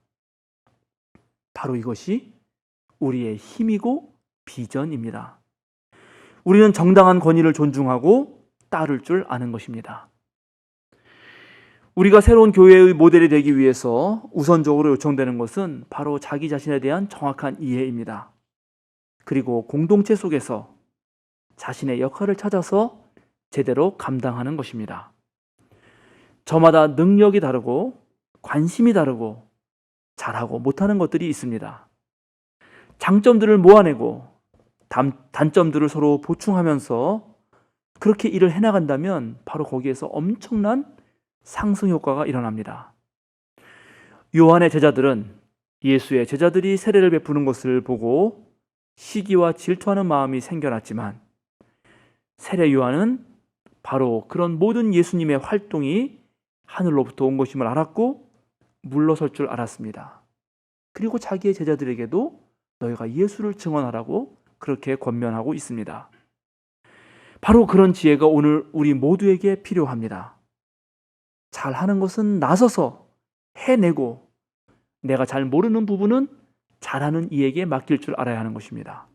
바로 이것이 우리의 힘이고 비전입니다. 우리는 정당한 권위를 존중하고 따를 줄 아는 것입니다. 우리가 새로운 교회의 모델이 되기 위해서 우선적으로 요청되는 것은 바로 자기 자신에 대한 정확한 이해입니다. 그리고 공동체 속에서 자신의 역할을 찾아서 제대로 감당하는 것입니다. 저마다 능력이 다르고 관심이 다르고 잘하고 못하는 것들이 있습니다. 장점들을 모아내고 단점들을 서로 보충하면서 그렇게 일을 해나간다면 바로 거기에서 엄청난 상승 효과가 일어납니다. 요한의 제자들은 예수의 제자들이 세례를 베푸는 것을 보고 시기와 질투하는 마음이 생겨났지만 세례 요한은 바로 그런 모든 예수님의 활동이 하늘로부터 온 것임을 알았고 물러설 줄 알았습니다. 그리고 자기의 제자들에게도 너희가 예수를 증언하라고 그렇게 권면하고 있습니다. 바로 그런 지혜가 오늘 우리 모두에게 필요합니다. 잘하는 것은 나서서 해내고 내가 잘 모르는 부분은 잘하는 이에게 맡길 줄 알아야 하는 것입니다.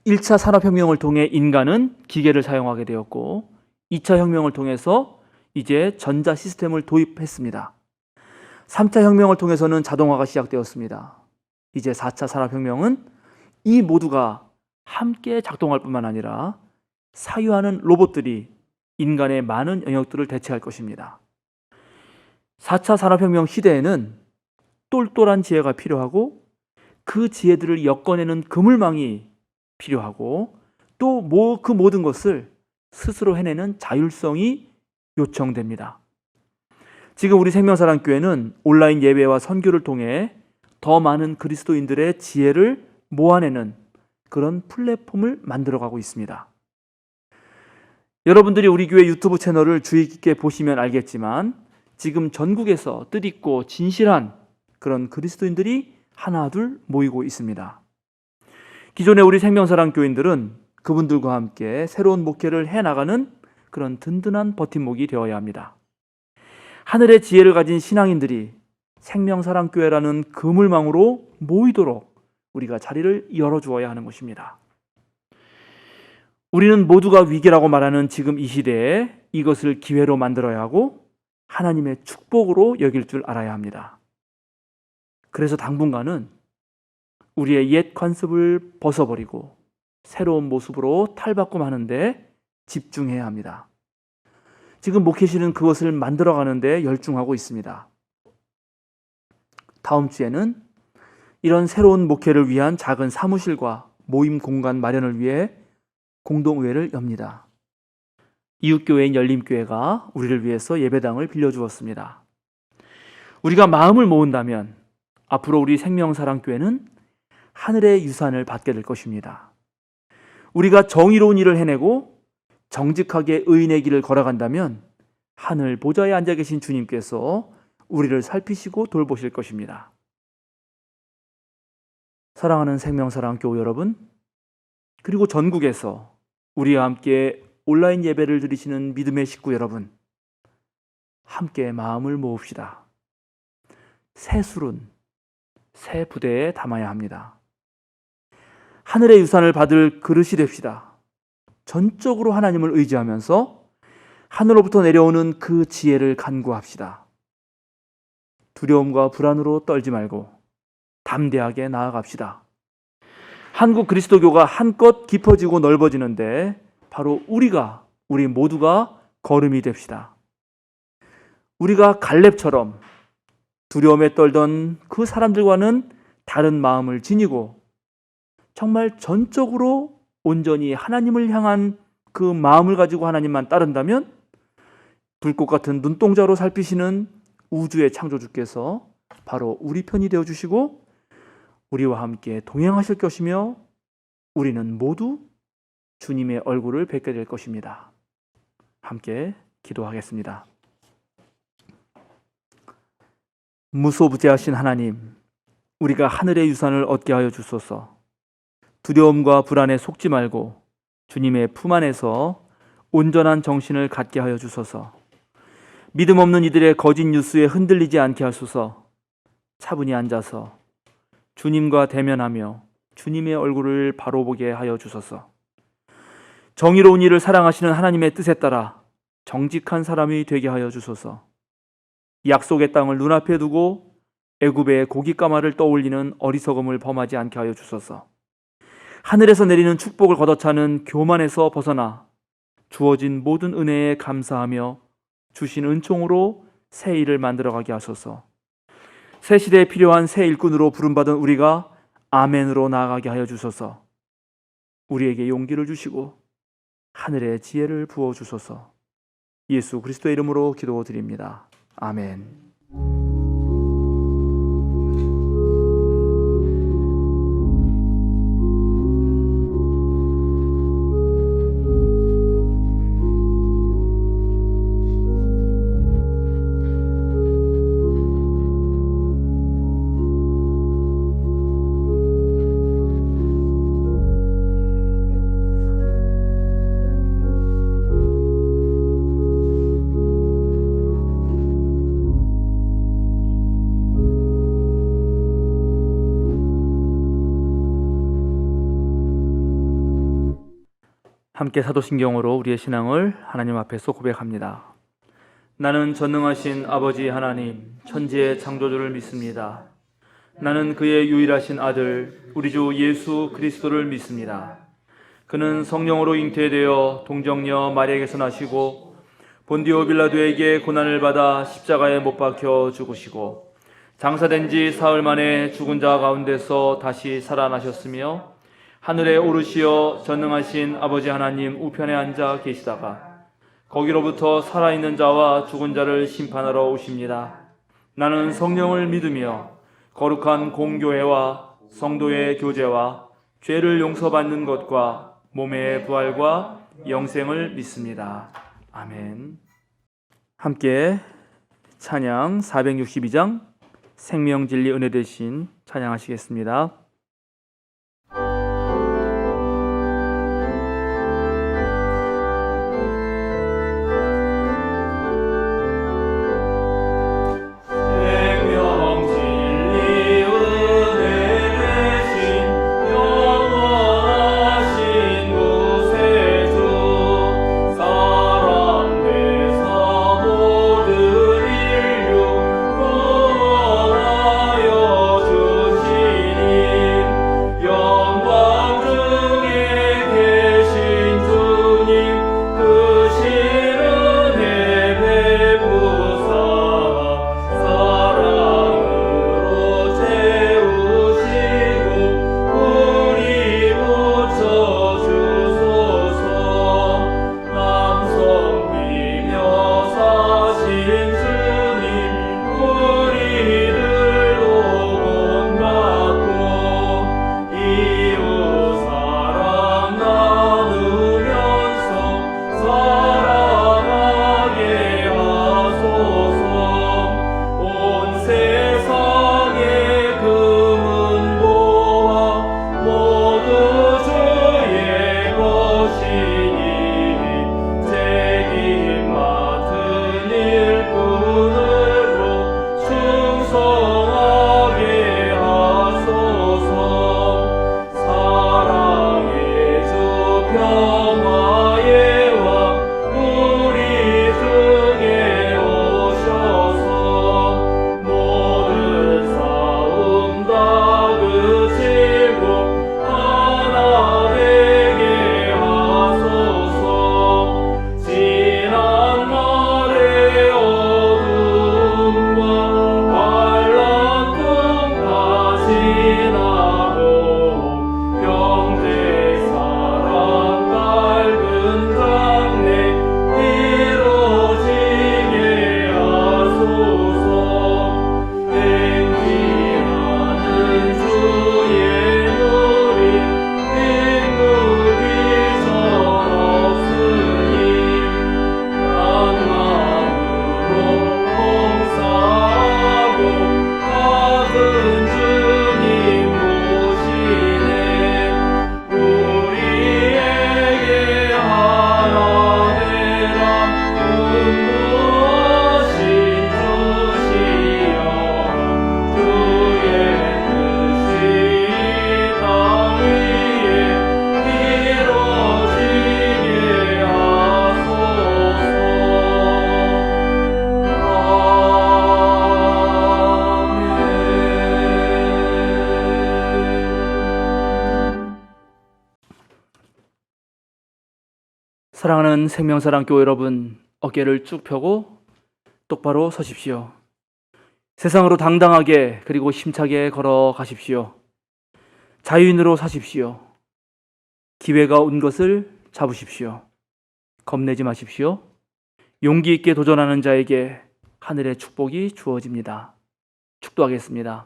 1차 산업혁명을 통해 인간은 기계를 사용하게 되었고 2차 혁명을 통해서 이제 전자 시스템을 도입했습니다. 3차 혁명을 통해서는 자동화가 시작되었습니다. 이제 4차 산업혁명은 이 모두가 함께 작동할 뿐만 아니라 사유하는 로봇들이 인간의 많은 영역들을 대체할 것입니다. 4차 산업혁명 시대에는 똘똘한 지혜가 필요하고 그 지혜들을 엮어내는 그물망이 필요하고 또 그 모든 것을 스스로 해내는 자율성이 요청됩니다. 지금 우리 생명사랑교회는 온라인 예배와 선교를 통해 더 많은 그리스도인들의 지혜를 모아내는 그런 플랫폼을 만들어가고 있습니다. 여러분들이 우리 교회 유튜브 채널을 주의 깊게 보시면 알겠지만 지금 전국에서 뜻있고 진실한 그런 그리스도인들이 하나둘 모이고 있습니다. 기존의 우리 생명사랑 교인들은 그분들과 함께 새로운 목회를 해나가는 그런 든든한 버팀목이 되어야 합니다. 하늘의 지혜를 가진 신앙인들이 생명사랑교회라는 그물망으로 모이도록 우리가 자리를 열어주어야 하는 것입니다. 우리는 모두가 위기라고 말하는 지금 이 시대에 이것을 기회로 만들어야 하고 하나님의 축복으로 여길 줄 알아야 합니다. 그래서 당분간은 우리의 옛 관습을 벗어버리고 새로운 모습으로 탈바꿈하는데 집중해야 합니다. 지금 목회실은 그것을 만들어가는 데 열중하고 있습니다. 다음 주에는 이런 새로운 목회를 위한 작은 사무실과 모임 공간 마련을 위해 공동의회를 엽니다. 이웃교회인 열림교회가 우리를 위해서 예배당을 빌려주었습니다. 우리가 마음을 모은다면 앞으로 우리 생명사랑교회는 하늘의 유산을 받게 될 것입니다. 우리가 정의로운 일을 해내고 정직하게 의인의 길을 걸어간다면 하늘 보좌에 앉아 계신 주님께서 우리를 살피시고 돌보실 것입니다. 사랑하는 생명사랑교회 여러분, 그리고 전국에서 우리와 함께 온라인 예배를 드리시는 믿음의 식구 여러분, 함께 마음을 모읍시다. 새 술은 새 부대에 담아야 합니다. 하늘의 유산을 받을 그릇이 됩시다. 전적으로 하나님을 의지하면서 하늘로부터 내려오는 그 지혜를 간구합시다. 두려움과 불안으로 떨지 말고 담대하게 나아갑시다. 한국 그리스도교가 한껏 깊어지고 넓어지는데 바로 우리 모두가 걸음이 됩시다. 우리가 갈렙처럼 두려움에 떨던 그 사람들과는 다른 마음을 지니고 정말 전적으로 온전히 하나님을 향한 그 마음을 가지고 하나님만 따른다면 불꽃 같은 눈동자로 살피시는 우주의 창조주께서 바로 우리 편이 되어주시고 우리와 함께 동행하실 것이며 우리는 모두 주님의 얼굴을 뵙게 될 것입니다. 함께 기도하겠습니다. 무소부재하신 하나님, 우리가 하늘의 유산을 얻게 하여 주소서. 두려움과 불안에 속지 말고 주님의 품 안에서 온전한 정신을 갖게 하여 주소서. 믿음 없는 이들의 거짓 뉴스에 흔들리지 않게 하소서. 차분히 앉아서 주님과 대면하며 주님의 얼굴을 바로 보게 하여 주소서. 정의로운 일을 사랑하시는 하나님의 뜻에 따라 정직한 사람이 되게 하여 주소서. 약속의 땅을 눈앞에 두고 애굽의 고깃가마를 떠올리는 어리석음을 범하지 않게 하여 주소서. 하늘에서 내리는 축복을 걷어차는 교만에서 벗어나 주어진 모든 은혜에 감사하며 주신 은총으로 새 일을 만들어가게 하소서. 새 시대에 필요한 새 일꾼으로 부름받은 우리가 아멘으로 나아가게 하여 주소서. 우리에게 용기를 주시고 하늘의 지혜를 부어주소서. 예수 그리스도의 이름으로 기도드립니다. 아멘. 함께 사도신경으로 우리의 신앙을 하나님 앞에서 고백합니다. 나는 전능하신 아버지 하나님, 천지의 창조주를 믿습니다. 나는 그의 유일하신 아들, 우리 주 예수 그리스도를 믿습니다. 그는 성령으로 잉태되어 동정녀 마리아에게서 나시고 본디오 빌라도에게 고난을 받아 십자가에 못 박혀 죽으시고 장사된 지 사흘 만에 죽은 자 가운데서 다시 살아나셨으며 하늘에 오르시어 전능하신 아버지 하나님 우편에 앉아 계시다가 거기로부터 살아있는 자와 죽은 자를 심판하러 오십니다. 나는 성령을 믿으며 거룩한 공교회와 성도의 교제와 죄를 용서받는 것과 몸의 부활과 영생을 믿습니다. 아멘. 함께 찬양 462장 생명진리 은혜 대신 찬양하시겠습니다. 사랑하는 생명사랑교회 여러분, 어깨를 쭉 펴고 똑바로 서십시오. 세상으로 당당하게 그리고 힘차게 걸어가십시오. 자유인으로 사십시오. 기회가 온 것을 잡으십시오. 겁내지 마십시오. 용기 있게 도전하는 자에게 하늘의 축복이 주어집니다. 축도하겠습니다.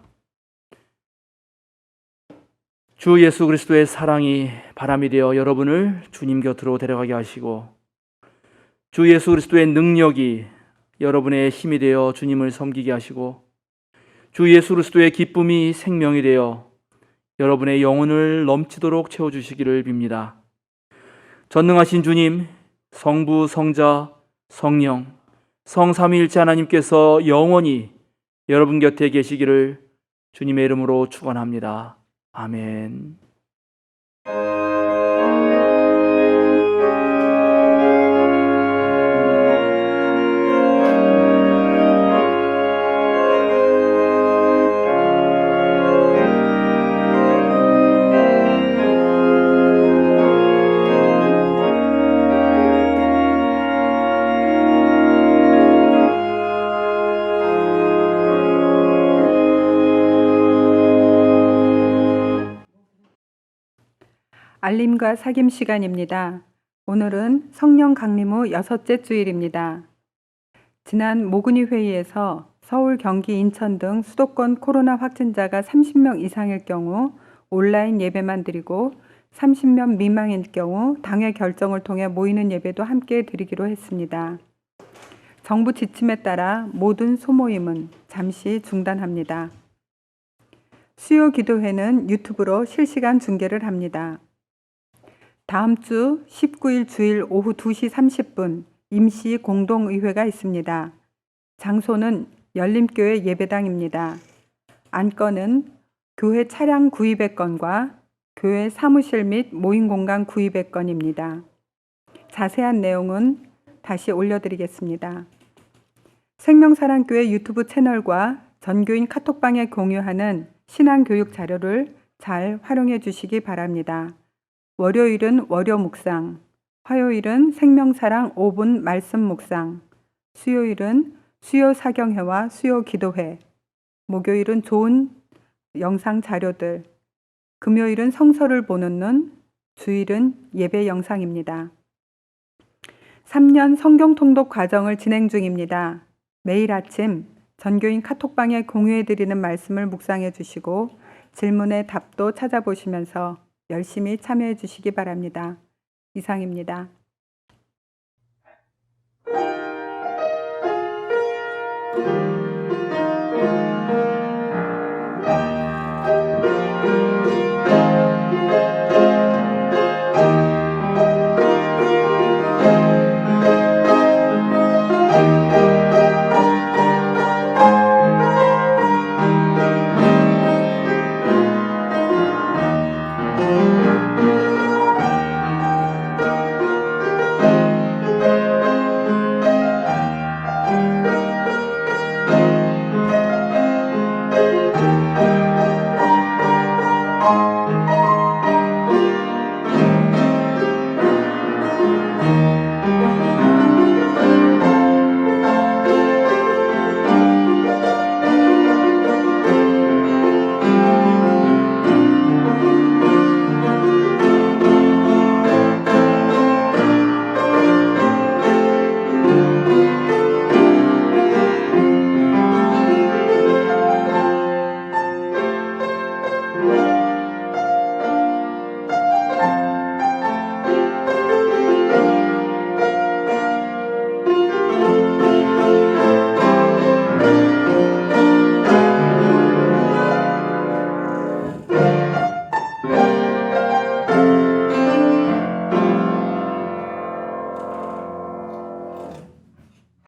주 예수 그리스도의 사랑이 바람이 되어 여러분을 주님 곁으로 데려가게 하시고, 주 예수 그리스도의 능력이 여러분의 힘이 되어 주님을 섬기게 하시고, 주 예수 그리스도의 기쁨이 생명이 되어 여러분의 영혼을 넘치도록 채워주시기를 빕니다. 전능하신 주님, 성부, 성자, 성령, 성삼위일체 하나님께서 영원히 여러분 곁에 계시기를 주님의 이름으로 축원합니다. 아멘. 알림과 사귐 시간입니다. 오늘은 성령 강림 후 6째 주일입니다. 지난 모근이 회의에서 서울, 경기, 인천 등 수도권 코로나 확진자가 30명 이상일 경우 온라인 예배만 드리고 30명 미만일 경우 당회 결정을 통해 모이는 예배도 함께 드리기로 했습니다. 정부 지침에 따라 모든 소모임은 잠시 중단합니다. 수요 기도회는 유튜브로 실시간 중계를 합니다. 다음 주 19일 주일 오후 2시 30분 임시 공동의회가 있습니다. 장소는 열림교회 예배당입니다. 안건은 교회 차량 구입의 건과 교회 사무실 및 모임 공간 구입의 건입니다. 자세한 내용은 다시 올려드리겠습니다. 생명사랑교회 유튜브 채널과 전교인 카톡방에 공유하는 신앙교육 자료를 잘 활용해 주시기 바랍니다. 월요일은 월요 묵상, 화요일은 생명사랑 5분 말씀 묵상, 수요일은 수요 사경회와 수요 기도회, 목요일은 좋은 영상 자료들, 금요일은 성서를 보는 눈, 주일은 예배 영상입니다. 3년 성경 통독 과정을 진행 중입니다. 매일 아침 전교인 카톡방에 공유해 드리는 말씀을 묵상해 주시고 질문에 답도 찾아보시면서 열심히 참여해 주시기 바랍니다. 이상입니다.